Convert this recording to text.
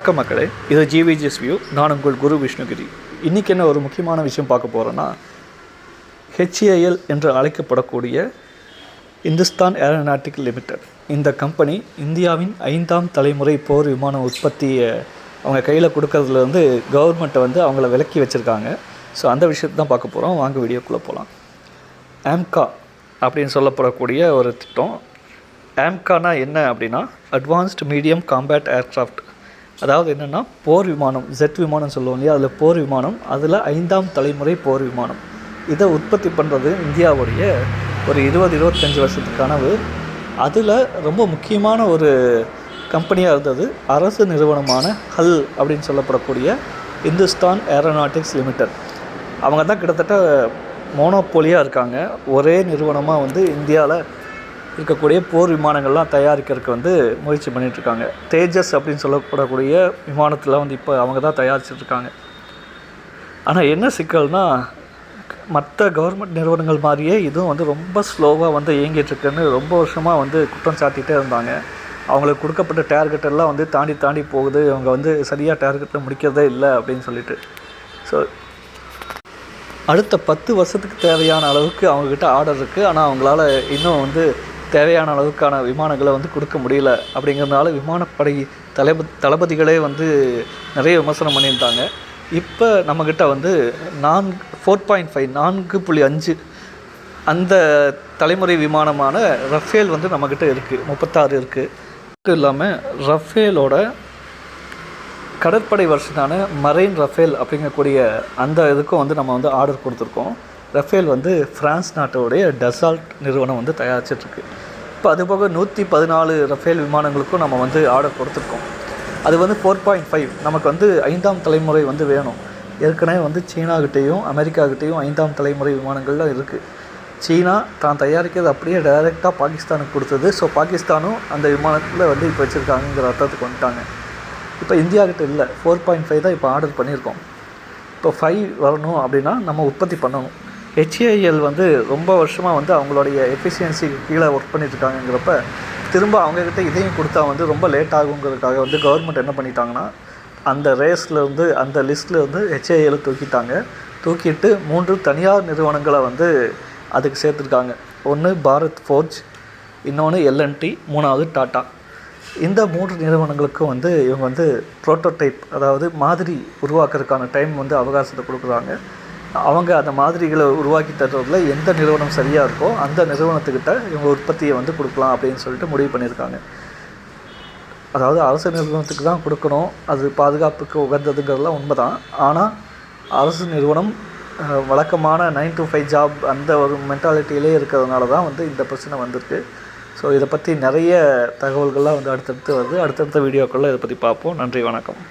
வணக்கம் மக்களே, இது ஜிவிஜிஎஸ் வியூ. நான் உங்கள் குரு விஷ்ணுகிரி. இன்றைக்கி என்ன ஒரு முக்கியமான விஷயம் பார்க்க போகிறோன்னா, HAL என்று அழைக்கப்படக்கூடிய இந்துஸ்தான் ஏரோநாட்டிக்கல் லிமிடெட் இந்த கம்பெனி இந்தியாவின் 5ஆம் தலைமுறை போர் விமான உற்பத்தியை அவங்க கையில் கொடுக்கறதுலேருந்து கவர்மெண்ட்டை அவங்கள விலக்கி வச்சுருக்காங்க. ஸோ அந்த விஷயத்தை தான் பார்க்க போகிறோம். வாங்க வீடியோக்குள்ளே போகலாம். AMCA அப்படின்னு சொல்லப்படக்கூடிய ஒரு திட்டம். AMCAனா என்ன அப்படின்னா, அட்வான்ஸ்டு மீடியம் காம்பேட் ஏர்க்ராஃப்ட். அதாவது என்னென்னா, போர் விமானம், ஜெட் விமானம் சொல்லுவோம் இல்லையா, அதில் போர் விமானம், அதில் 5ஆம் தலைமுறை போர் விமானம். இதை உற்பத்தி பண்ணுறது இந்தியாவுடைய ஒரு 20-25 வருஷத்துக்கு கனவு. அதில் ரொம்ப முக்கியமான ஒரு கம்பெனியாக இருந்தது அரசு நிறுவனமான HAL அப்படின்னு சொல்லப்படக்கூடிய இந்துஸ்தான் ஏரோநாட்டிக்ஸ் லிமிடெட். அவங்க தான் கிட்டத்தட்ட மோனோபோலியாக இருக்காங்க. ஒரே நிறுவனமாக இந்தியாவில் இருக்கக்கூடிய போர் விமானங்கள்லாம் தயாரிக்கிறதுக்கு முயற்சி பண்ணிகிட்ருக்காங்க. தேஜஸ் அப்படின்னு சொல்லப்படக்கூடிய விமானத்தில் இப்போ அவங்க தான் தயாரிச்சிட்ருக்காங்க. ஆனால் என்ன சிக்கல்னால், மற்ற கவர்மெண்ட் நிறுவனங்கள் மாதிரியே இதுவும் ரொம்ப ஸ்லோவாக இயங்கிட்டுருக்குன்னு ரொம்ப வருஷமாக குற்றம் சாட்டிகிட்டே இருந்தாங்க. அவங்களுக்கு கொடுக்கப்பட்ட டார்கெட் எல்லாம் தாண்டி போகுது, அவங்க சரியாக டார்கெட்டில் முடிக்கிறதே இல்லை அப்படின்னு சொல்லிட்டு. ஸோ அடுத்த 10 வருஷத்துக்கு தேவையான அளவுக்கு அவங்கக்கிட்ட ஆர்டர் இருக்குது. ஆனால் அவங்களால இன்னும் தேவையான அளவுக்கான விமானங்களை கொடுக்க முடியல. அப்படிங்கிறதுனால விமானப்படை தளபதிகளே நிறைய விமர்சனம் பண்ணியிருந்தாங்க. இப்போ நம்மக்கிட்ட 4.5 4.5 அந்த தலைமுறை விமானமான ரஃபேல் நம்மக்கிட்ட இருக்குது. 36 இருக்குது. மட்டும் இல்லாமல் ரஃபேலோட கடற்படை வருஷனான மரைன் ரஃபேல் அப்படிங்கக்கூடிய அந்த இதுக்கும் நம்ம ஆர்டர் கொடுத்துருக்கோம். ரஃபேல் ஃப்ரான்ஸ் நாட்டோடைய டசால்ட் நிறுவனம் தயாரிச்சிட்ருக்கு. இப்போ அதுபோக 114 ரஃபேல் விமானங்களுக்கும் நம்ம ஆர்டர் கொடுத்துருக்கோம். அது 4.5 நமக்கு 5ஆம் தலைமுறை வேணும். ஏற்கனவே சீனாக்கிட்டேயும் அமெரிக்காக்கிட்டேயும் 5ஆம் தலைமுறை விமானங்கள்லாம் இருக்குது. சீனா தான் தயாரிக்கிறது அப்படியே டைரெக்டாக பாகிஸ்தானுக்கு கொடுத்தது. ஸோ பாகிஸ்தானும் அந்த விமானத்தில் இப்போ வச்சுருக்காங்கிற அர்த்தத்துக்கு வந்துட்டாங்க. இப்போ இந்தியாக்கிட்ட இல்லை, 4.5 தான் இப்போ ஆர்டர் பண்ணியிருக்கோம். இப்போ 5 வரணும் அப்படின்னா நம்ம உற்பத்தி பண்ணணும். HAL ரொம்ப வருஷமாக அவங்களுடைய எஃபிஷியன்சிக்கு கீழே ஒர்க் பண்ணிட்டுருக்காங்கிறப்ப திரும்ப அவங்கக்கிட்ட இதையும் கொடுத்தா ரொம்ப லேட் ஆகுங்கிறதுக்காக கவர்மெண்ட் என்ன பண்ணிட்டாங்கன்னா, அந்த ரேஸ்லேருந்து அந்த லிஸ்ட்லேருந்து HAL தூக்கிட்டு 3 தனியார் நிறுவனங்களை அதுக்கு சேர்த்துருக்காங்க. ஒன்று பாரத் ஃபோர்ஜ், இன்னொன்று L&T, 3வது டாட்டா. இந்த 3 நிறுவனங்களுக்கும் இவங்க ப்ரோட்டோடைப், அதாவது மாதிரி உருவாக்குறதுக்கான டைம் அவகாசத்தை கொடுக்குறாங்க. அவங்க அந்த மாதிரிகளை உருவாக்கி தர்றதில் எந்த நிறுவனம் சரியாக இருக்கோ அந்த நிறுவனத்துக்கிட்ட இவங்க உற்பத்தியை கொடுக்கலாம் அப்படின்னு சொல்லிட்டு முடிவு பண்ணியிருக்காங்க. அதாவது அரசு நிறுவனத்துக்கு தான் கொடுக்கணும், அது பாதுகாப்புக்கு உகந்ததுங்கிறதுலாம் உண்மை தான். ஆனால் அரசு நிறுவனம் வழக்கமான 9 to 5 ஜாப் அந்த ஒரு மென்டாலிட்டியிலே இருக்கிறதுனால தான் இந்த பிரச்சனை வந்திருக்கு. ஸோ இதை பற்றி நிறைய தகவல்கள்லாம் அடுத்தடுத்த வீடியோக்களில் இதை பற்றி பார்ப்போம். நன்றி, வணக்கம்.